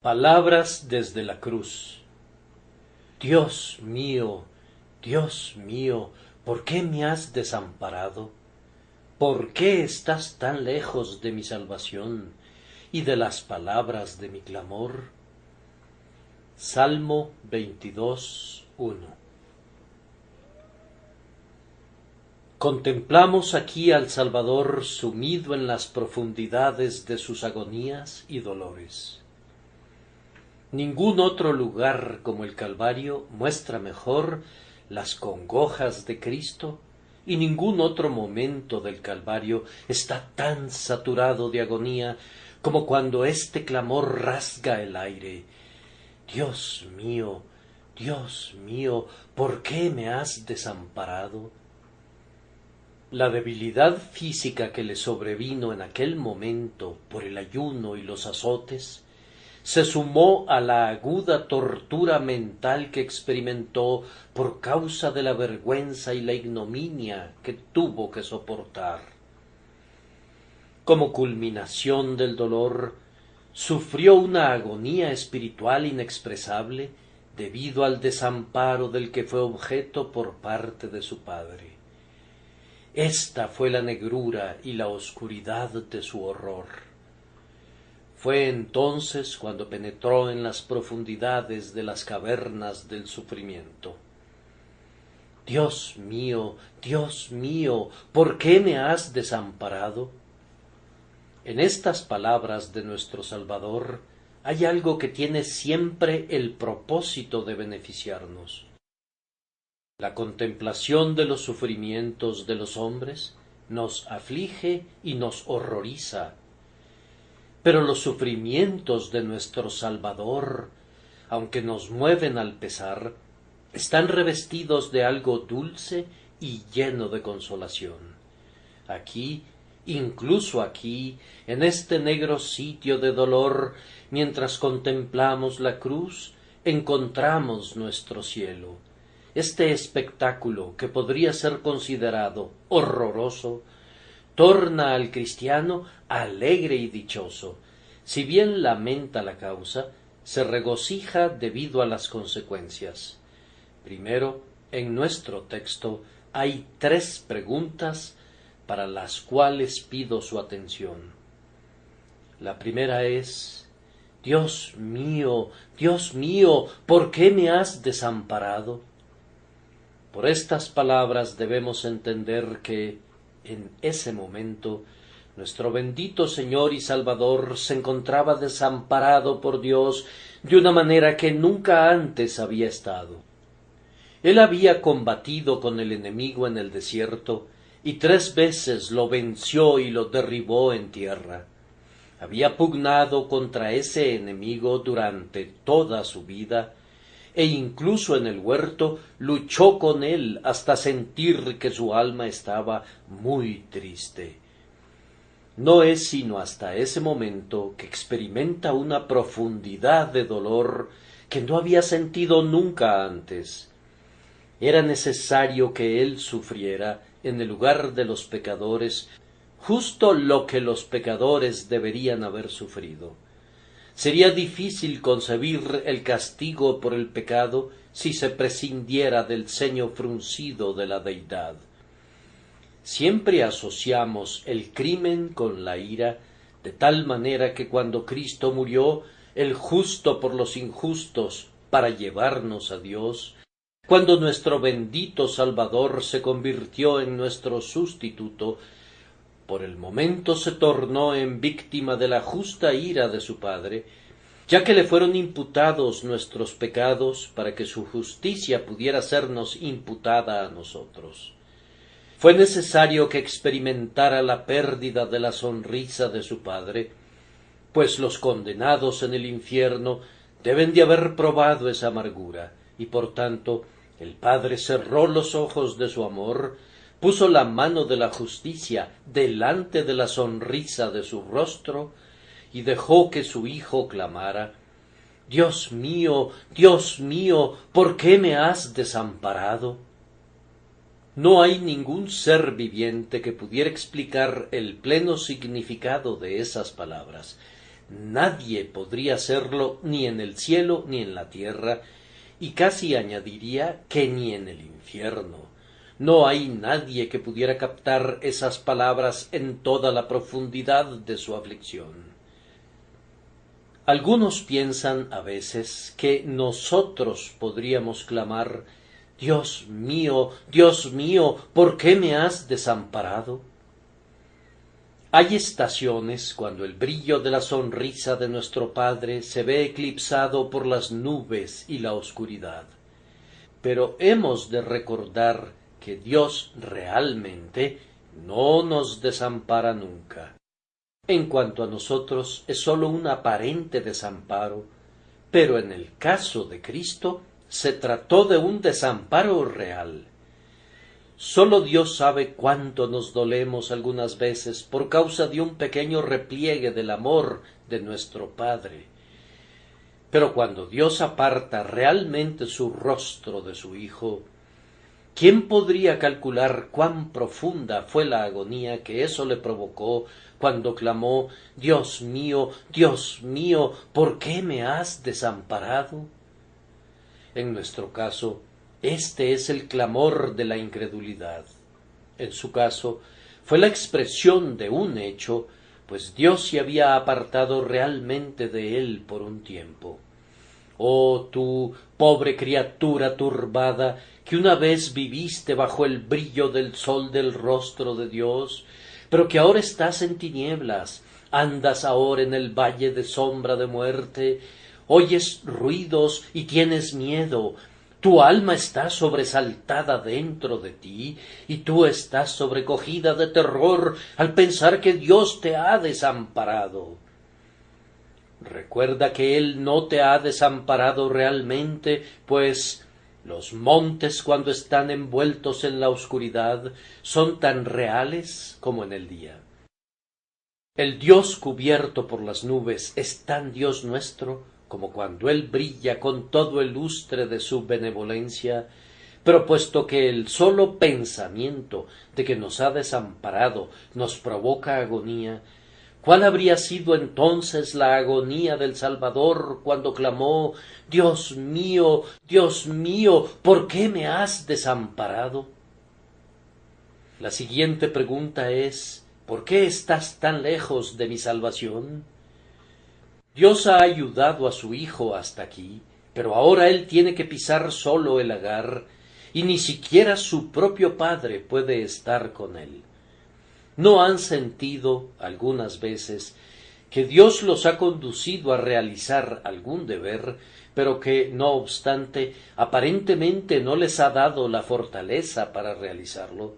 Palabras desde la cruz. Dios mío, ¿por qué me has desamparado? ¿Por qué estás tan lejos de mi salvación y de las palabras de mi clamor? Salmo 22:1. Contemplamos aquí al Salvador sumido en las profundidades de sus agonías y dolores. Ningún otro lugar como el Calvario muestra mejor las congojas de Cristo, y ningún otro momento del Calvario está tan saturado de agonía como cuando este clamor rasga el aire. Dios mío, ¿por qué me has desamparado? La debilidad física que le sobrevino en aquel momento por el ayuno y los azotes se sumó a la aguda tortura mental que experimentó por causa de la vergüenza y la ignominia que tuvo que soportar. Como culminación del dolor, sufrió una agonía espiritual inexpresable debido al desamparo del que fue objeto por parte de su padre. Esta fue la negrura y la oscuridad de su horror. Fue entonces cuando penetró en las profundidades de las cavernas del sufrimiento. Dios mío, ¿por qué me has desamparado? En estas palabras de nuestro Salvador hay algo que tiene siempre el propósito de beneficiarnos. La contemplación de los sufrimientos de los hombres nos aflige y nos horroriza. Pero los sufrimientos de nuestro Salvador, aunque nos mueven al pesar, están revestidos de algo dulce y lleno de consolación. Aquí, incluso aquí, en este negro sitio de dolor, mientras contemplamos la cruz, encontramos nuestro cielo. Este espectáculo, que podría ser considerado horroroso, torna al cristiano alegre y dichoso. Si bien lamenta la causa, se regocija debido a las consecuencias. Primero, en nuestro texto hay 3 preguntas para las cuales pido su atención. La primera es: Dios mío, ¿por qué me has desamparado? Por estas palabras debemos entender que, en ese momento, nuestro bendito Señor y Salvador se encontraba desamparado por Dios de una manera que nunca antes había estado. Él había combatido con el enemigo en el desierto y 3 veces lo venció y lo derribó en tierra. Había pugnado contra ese enemigo durante toda su vida, e incluso en el huerto luchó con él hasta sentir que su alma estaba muy triste. No es sino hasta ese momento que experimenta una profundidad de dolor que no había sentido nunca antes. Era necesario que él sufriera en el lugar de los pecadores justo lo que los pecadores deberían haber sufrido. Sería difícil concebir el castigo por el pecado si se prescindiera del ceño fruncido de la deidad. Siempre asociamos el crimen con la ira, de tal manera que cuando Cristo murió, el justo por los injustos, para llevarnos a Dios, cuando nuestro bendito Salvador se convirtió en nuestro sustituto, por el momento se tornó en víctima de la justa ira de su Padre, ya que le fueron imputados nuestros pecados para que su justicia pudiera sernos imputada a nosotros. Fue necesario que experimentara la pérdida de la sonrisa de su Padre, pues los condenados en el infierno deben de haber probado esa amargura, y por tanto el Padre cerró los ojos de su amor, puso la mano de la justicia delante de la sonrisa de su rostro, y dejó que su Hijo clamara: Dios mío, ¿por qué me has desamparado? No hay ningún ser viviente que pudiera explicar el pleno significado de esas palabras. Nadie podría hacerlo ni en el cielo ni en la tierra, y casi añadiría que ni en el infierno. No hay nadie que pudiera captar esas palabras en toda la profundidad de su aflicción. Algunos piensan a veces que nosotros podríamos clamar: Dios mío, ¿por qué me has desamparado? Hay estaciones cuando el brillo de la sonrisa de nuestro Padre se ve eclipsado por las nubes y la oscuridad. Pero hemos de recordar que Dios realmente no nos desampara nunca. En cuanto a nosotros, es sólo un aparente desamparo, pero en el caso de Cristo se trató de un desamparo real. Sólo Dios sabe cuánto nos dolemos algunas veces por causa de un pequeño repliegue del amor de nuestro Padre. Pero cuando Dios aparta realmente su rostro de su Hijo, ¿quién podría calcular cuán profunda fue la agonía que eso le provocó cuando clamó: Dios mío, ¿por qué me has desamparado? En nuestro caso, este es el clamor de la incredulidad. En su caso, fue la expresión de un hecho, pues Dios se había apartado realmente de él por un tiempo. Oh tú, pobre criatura turbada, que una vez viviste bajo el brillo del sol del rostro de Dios, pero que ahora estás en tinieblas, andas ahora en el valle de sombra de muerte, oyes ruidos y tienes miedo, tu alma está sobresaltada dentro de ti, y tú estás sobrecogida de terror al pensar que Dios te ha desamparado. Recuerda que Él no te ha desamparado realmente, pues los montes, cuando están envueltos en la oscuridad, son tan reales como en el día. El Dios cubierto por las nubes es tan Dios nuestro como cuando Él brilla con todo el lustre de su benevolencia, pero puesto que el solo pensamiento de que nos ha desamparado nos provoca agonía, ¿cuál habría sido entonces la agonía del Salvador cuando clamó: Dios mío, ¿por qué me has desamparado? La siguiente pregunta es: ¿por qué estás tan lejos de mi salvación? Dios ha ayudado a su Hijo hasta aquí, pero ahora Él tiene que pisar solo el lagar, y ni siquiera su propio Padre puede estar con Él. ¿No han sentido algunas veces que Dios los ha conducido a realizar algún deber, pero que, no obstante, aparentemente no les ha dado la fortaleza para realizarlo?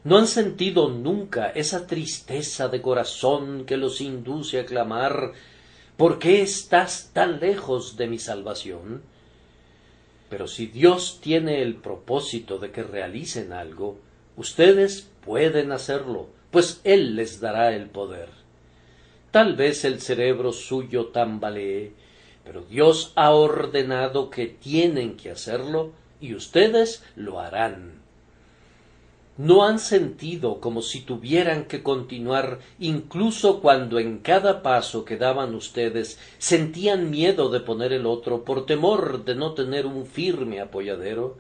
¿No han sentido nunca esa tristeza de corazón que los induce a clamar: ¿por qué estás tan lejos de mi salvación? Pero si Dios tiene el propósito de que realicen algo, ustedes pueden hacerlo, pues Él les dará el poder. Tal vez el cerebro suyo tambalee, pero Dios ha ordenado que tienen que hacerlo, y ustedes lo harán. ¿No han sentido como si tuvieran que continuar incluso cuando en cada paso que daban ustedes sentían miedo de poner el otro por temor de no tener un firme apoyadero?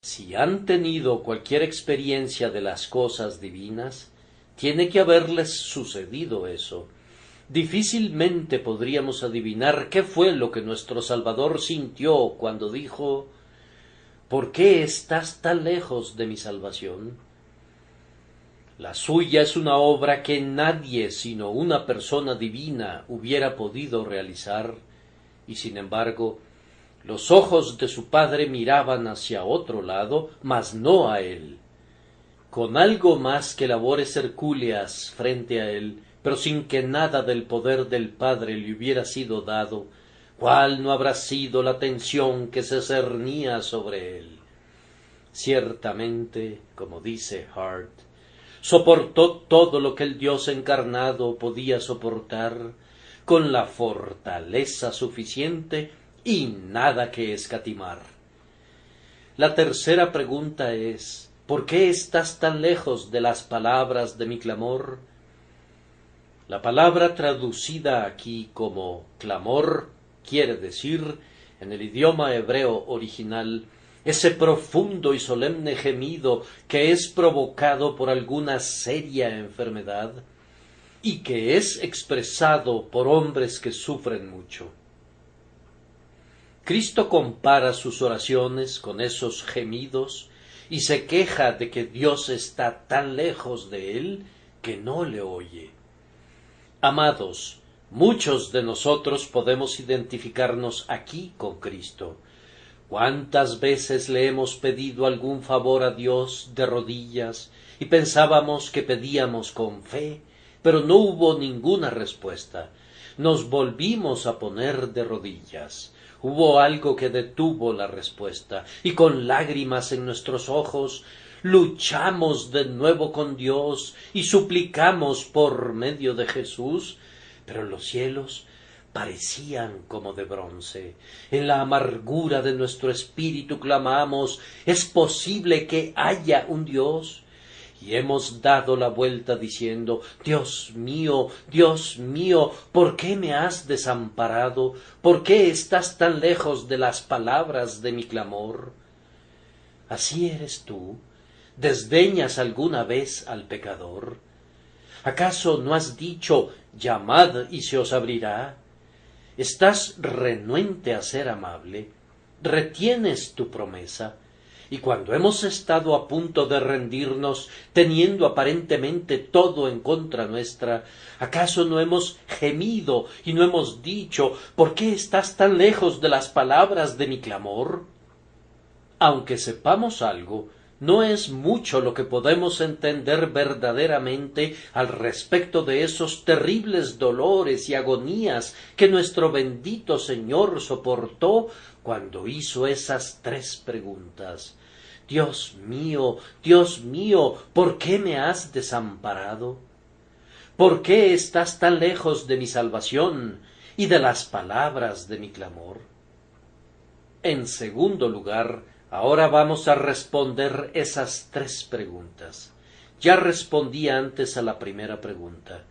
Si han tenido cualquier experiencia de las cosas divinas, tiene que haberles sucedido eso. Difícilmente podríamos adivinar qué fue lo que nuestro Salvador sintió cuando dijo: ¿por qué estás tan lejos de mi salvación? La suya es una obra que nadie sino una persona divina hubiera podido realizar, y sin embargo, los ojos de su Padre miraban hacia otro lado, mas no a él. Con algo más que labores hercúleas frente a él, pero sin que nada del poder del Padre le hubiera sido dado, ¿cuál no habrá sido la tensión que se cernía sobre él? Ciertamente, como dice Hart, soportó todo lo que el Dios encarnado podía soportar, con la fortaleza suficiente y nada que escatimar. La tercera pregunta es: ¿por qué estás tan lejos de las palabras de mi clamor? La palabra traducida aquí como clamor quiere decir, en el idioma hebreo original, ese profundo y solemne gemido que es provocado por alguna seria enfermedad y que es expresado por hombres que sufren mucho. Cristo compara sus oraciones con esos gemidos y se queja de que Dios está tan lejos de él que no le oye. Amados, muchos de nosotros podemos identificarnos aquí con Cristo. ¿Cuántas veces le hemos pedido algún favor a Dios de rodillas y pensábamos que pedíamos con fe, pero no hubo ninguna respuesta? Nos volvimos a poner de rodillas. Hubo algo que detuvo la respuesta, y con lágrimas en nuestros ojos luchamos de nuevo con Dios y suplicamos por medio de Jesús, pero los cielos parecían como de bronce. En la amargura de nuestro espíritu clamamos: ¿es posible que haya un Dios? Y hemos dado la vuelta diciendo: Dios mío, ¿por qué me has desamparado? ¿Por qué estás tan lejos de las palabras de mi clamor? ¿Así eres tú? ¿Desdeñas alguna vez al pecador? ¿Acaso no has dicho: llamad y se os abrirá? ¿Estás renuente a ser amable? ¿Retienes tu promesa? Y cuando hemos estado a punto de rendirnos, teniendo aparentemente todo en contra nuestra, ¿acaso no hemos gemido y no hemos dicho: ¿por qué estás tan lejos de las palabras de mi clamor? Aunque sepamos algo, no es mucho lo que podemos entender verdaderamente al respecto de esos terribles dolores y agonías que nuestro bendito Señor soportó cuando hizo esas 3 preguntas. Dios mío, ¿por qué me has desamparado? ¿Por qué estás tan lejos de mi salvación y de las palabras de mi clamor? En segundo lugar, ahora vamos a responder esas 3 preguntas. Ya respondí antes a la primera pregunta.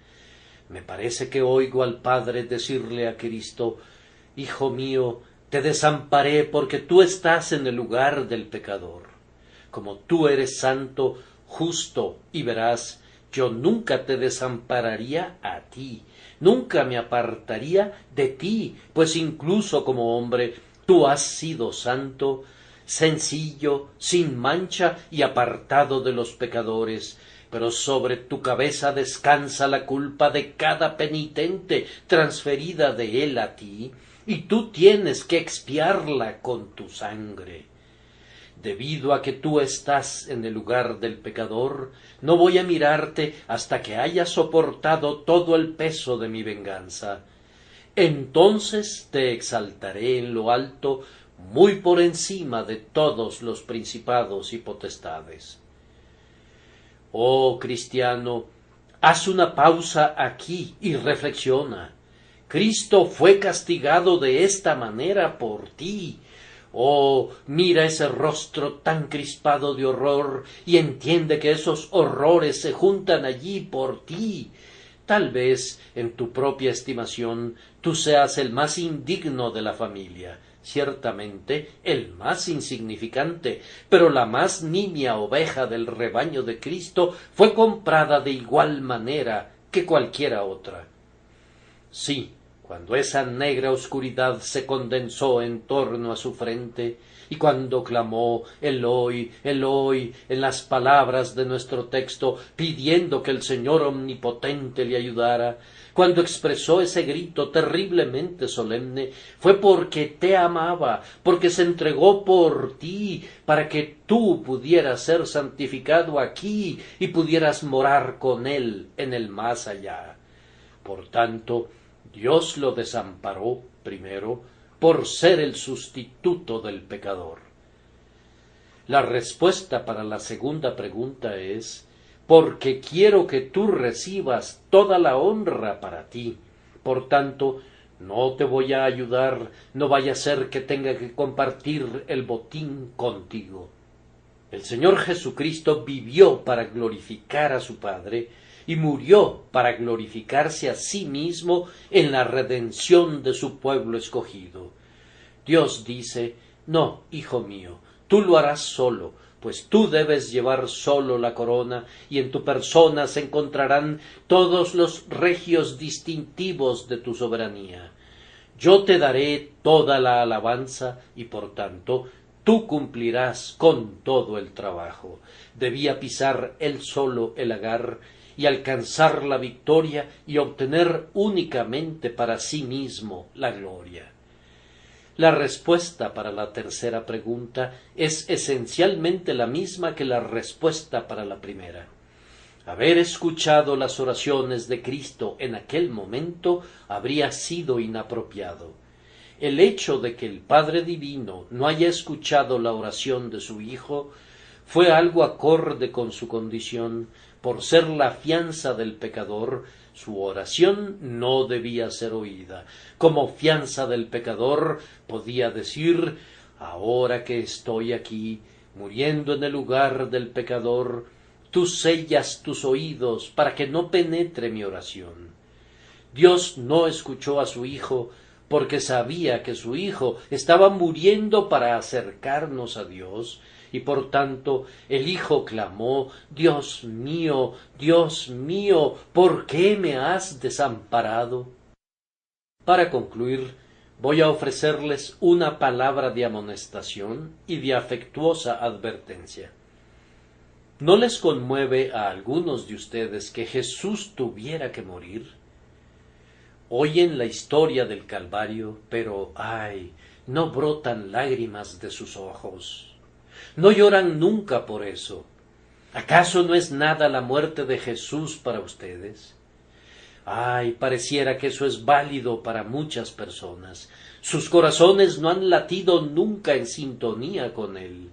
Me parece que oigo al Padre decirle a Cristo: Hijo mío, te desamparé porque tú estás en el lugar del pecador. Como tú eres santo, justo y veraz, yo nunca te desampararía a ti, nunca me apartaría de ti, pues incluso como hombre tú has sido santo, sencillo, sin mancha y apartado de los pecadores, pero sobre tu cabeza descansa la culpa de cada penitente transferida de él a ti, y tú tienes que expiarla con tu sangre. Debido a que tú estás en el lugar del pecador, no voy a mirarte hasta que hayas soportado todo el peso de mi venganza. Entonces te exaltaré en lo alto, muy por encima de todos los principados y potestades. Oh cristiano, haz una pausa aquí y reflexiona. Cristo fue castigado de esta manera por ti. Oh, mira ese rostro tan crispado de horror y entiende que esos horrores se juntan allí por ti. Tal vez, en tu propia estimación, tú seas el más indigno de la familia, ciertamente el más insignificante, pero la más nimia oveja del rebaño de Cristo fue comprada de igual manera que cualquiera otra. Sí, cuando esa negra oscuridad se condensó en torno a su frente, y cuando clamó Eloi, Eloi en las palabras de nuestro texto, pidiendo que el Señor omnipotente le ayudara, cuando expresó ese grito terriblemente solemne, fue porque te amaba, porque se entregó por ti, para que tú pudieras ser santificado aquí y pudieras morar con él en el más allá. Por tanto, Dios lo desamparó primero por ser el sustituto del pecador. La respuesta para la segunda pregunta es: porque quiero que tú recibas toda la honra para ti. Por tanto, no te voy a ayudar, no vaya a ser que tenga que compartir el botín contigo. El Señor Jesucristo vivió para glorificar a su Padre, y murió para glorificarse a sí mismo en la redención de su pueblo escogido. Dios dice: no, hijo mío, tú lo harás solo, pues tú debes llevar solo la corona, y en tu persona se encontrarán todos los regios distintivos de tu soberanía. Yo te daré toda la alabanza, y por tanto tú cumplirás con todo el trabajo. Debía pisar él solo el lagar, y alcanzar la victoria, y obtener únicamente para sí mismo la gloria. La respuesta para la tercera pregunta es esencialmente la misma que la respuesta para la primera. Haber escuchado las oraciones de Cristo en aquel momento habría sido inapropiado. El hecho de que el Padre Divino no haya escuchado la oración de su Hijo fue algo acorde con su condición. Por ser la fianza del pecador, su oración no debía ser oída. Como fianza del pecador, podía decir: ahora que estoy aquí, muriendo en el lugar del pecador, tú sellas tus oídos para que no penetre mi oración. Dios no escuchó a su Hijo porque sabía que su Hijo estaba muriendo para acercarnos a Dios, y por tanto el Hijo clamó: Dios mío, ¿por qué me has desamparado? Para concluir, voy a ofrecerles una palabra de amonestación y de afectuosa advertencia. ¿No les conmueve a algunos de ustedes que Jesús tuviera que morir? Oyen la historia del Calvario, pero ¡ay!, no brotan lágrimas de sus ojos. No lloran nunca por eso. ¿Acaso no es nada la muerte de Jesús para ustedes? Ay, pareciera que eso es válido para muchas personas. Sus corazones no han latido nunca en sintonía con Él.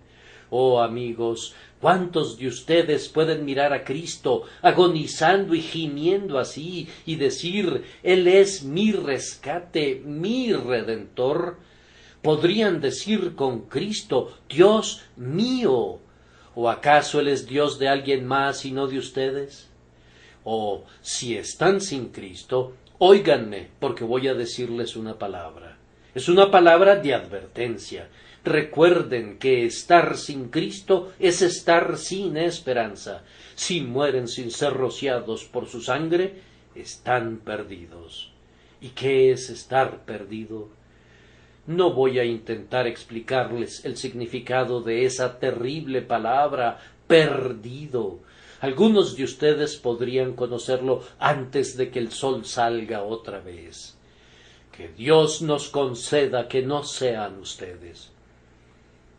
Oh amigos, ¿cuántos de ustedes pueden mirar a Cristo agonizando y gimiendo así y decir: Él es mi rescate, mi Redentor? ¿Podrían decir con Cristo: Dios mío? ¿O acaso Él es Dios de alguien más y no de ustedes? O, si están sin Cristo, óiganme, porque voy a decirles una palabra. Es una palabra de advertencia. Recuerden que estar sin Cristo es estar sin esperanza. Si mueren sin ser rociados por su sangre, están perdidos. ¿Y qué es estar perdido? No voy a intentar explicarles el significado de esa terrible palabra, perdido. Algunos de ustedes podrían conocerlo antes de que el sol salga otra vez. Que Dios nos conceda que no sean ustedes.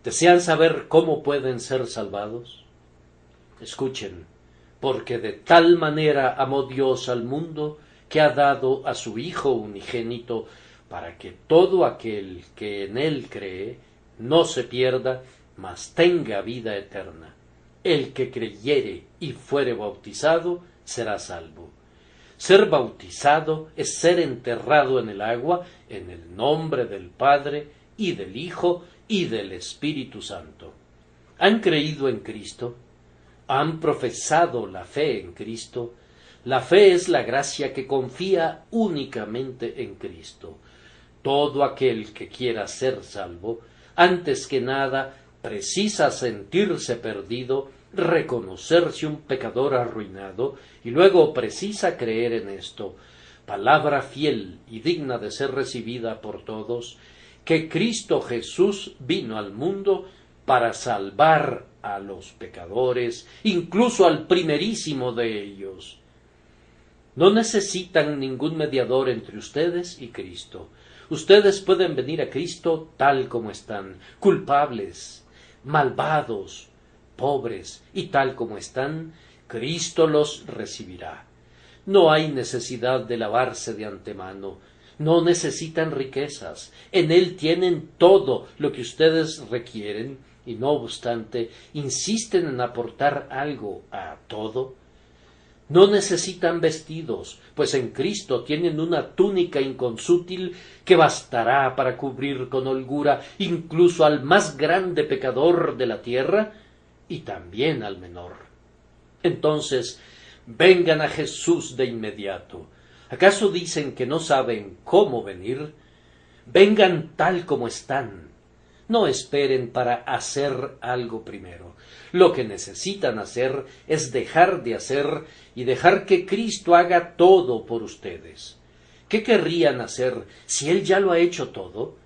¿Desean saber cómo pueden ser salvados? Escuchen: porque de tal manera amó Dios al mundo, que ha dado a su Hijo unigénito, para que todo aquel que en Él cree no se pierda, mas tenga vida eterna. El que creyere y fuere bautizado será salvo. Ser bautizado es ser enterrado en el agua en el nombre del Padre y del Hijo y del Espíritu Santo. ¿Han creído en Cristo? ¿Han profesado la fe en Cristo? La fe es la gracia que confía únicamente en Cristo. Todo aquel que quiera ser salvo, antes que nada, precisa sentirse perdido, reconocerse un pecador arruinado, y luego precisa creer en esto, palabra fiel y digna de ser recibida por todos, que Cristo Jesús vino al mundo para salvar a los pecadores, incluso al primerísimo de ellos. No necesitan ningún mediador entre ustedes y Cristo. Ustedes pueden venir a Cristo tal como están, culpables, malvados, pobres, y tal como están, Cristo los recibirá. No hay necesidad de lavarse de antemano, no necesitan riquezas, en Él tienen todo lo que ustedes requieren, y no obstante, insisten en aportar algo a todo. No necesitan vestidos, pues en Cristo tienen una túnica inconsútil que bastará para cubrir con holgura incluso al más grande pecador de la tierra y también al menor. Entonces, Vengan a Jesús de inmediato. ¿Acaso dicen que no saben cómo venir? Vengan tal como están. No esperen para hacer algo primero. Lo que necesitan hacer es dejar de hacer y dejar que Cristo haga todo por ustedes. ¿Qué querrían hacer si Él ya lo ha hecho todo?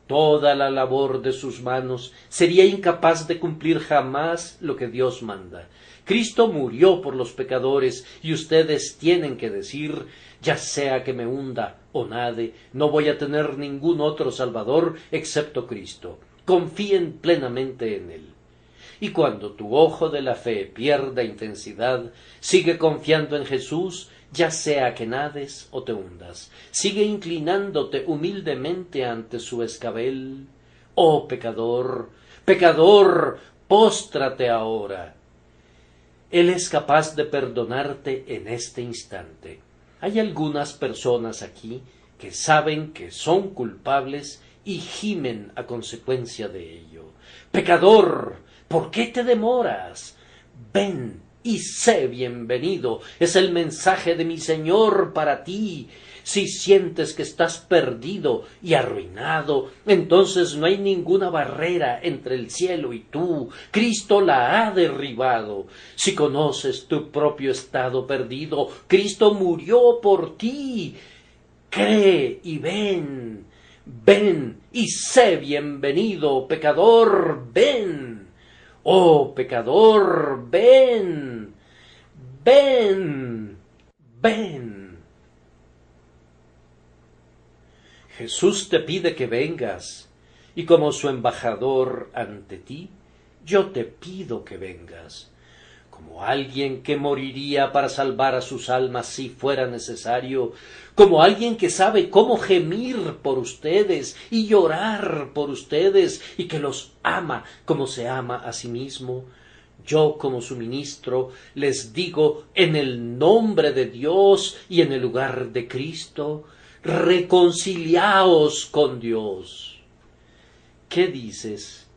Toda la labor de sus manos sería incapaz de cumplir jamás lo que Dios manda. Cristo murió por los pecadores y ustedes tienen que decir, ya sea que me hunda o nade, no voy a tener ningún otro Salvador excepto Cristo. Confíen plenamente en Él. Y cuando tu ojo de la fe pierda intensidad, sigue confiando en Jesús, ya sea que nades o te hundas. Sigue inclinándote humildemente ante su escabel. Oh pecador, pecador, póstrate ahora. Él es capaz de perdonarte en este instante. Hay algunas personas aquí que saben que son culpables y gimen a consecuencia de ello. Pecador, ¿por qué te demoras? Ven y sé bienvenido. Es el mensaje de mi Señor para ti. Si sientes que estás perdido y arruinado, entonces no hay ninguna barrera entre el cielo y tú. Cristo la ha derribado. Si conoces tu propio estado perdido, Cristo murió por ti. Cree y ven. Ven y sé bienvenido, pecador, ven. Oh, pecador, ven, ven, ven. Jesús te pide que vengas, y como su embajador ante ti, yo te pido que vengas. Como alguien que moriría para salvar a sus almas si fuera necesario, como alguien que sabe cómo gemir por ustedes y llorar por ustedes y que los ama como se ama a sí mismo, yo como su ministro les digo en el nombre de Dios y en el lugar de Cristo, reconciliaos con Dios. ¿Qué dices?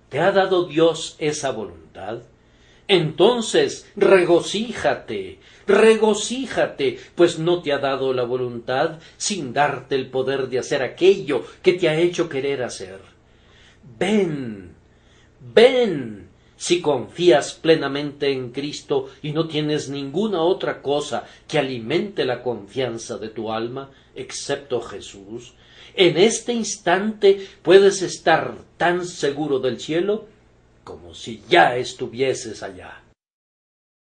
¿Te ha dado Dios esa voluntad? Entonces regocíjate, pues no te ha dado la voluntad sin darte el poder de hacer aquello que te ha hecho querer hacer. Ven, ven, si confías plenamente en Cristo y no tienes ninguna otra cosa que alimente la confianza de tu alma, excepto Jesús, en este instante puedes estar tan seguro del cielo como si ya estuvieses allá.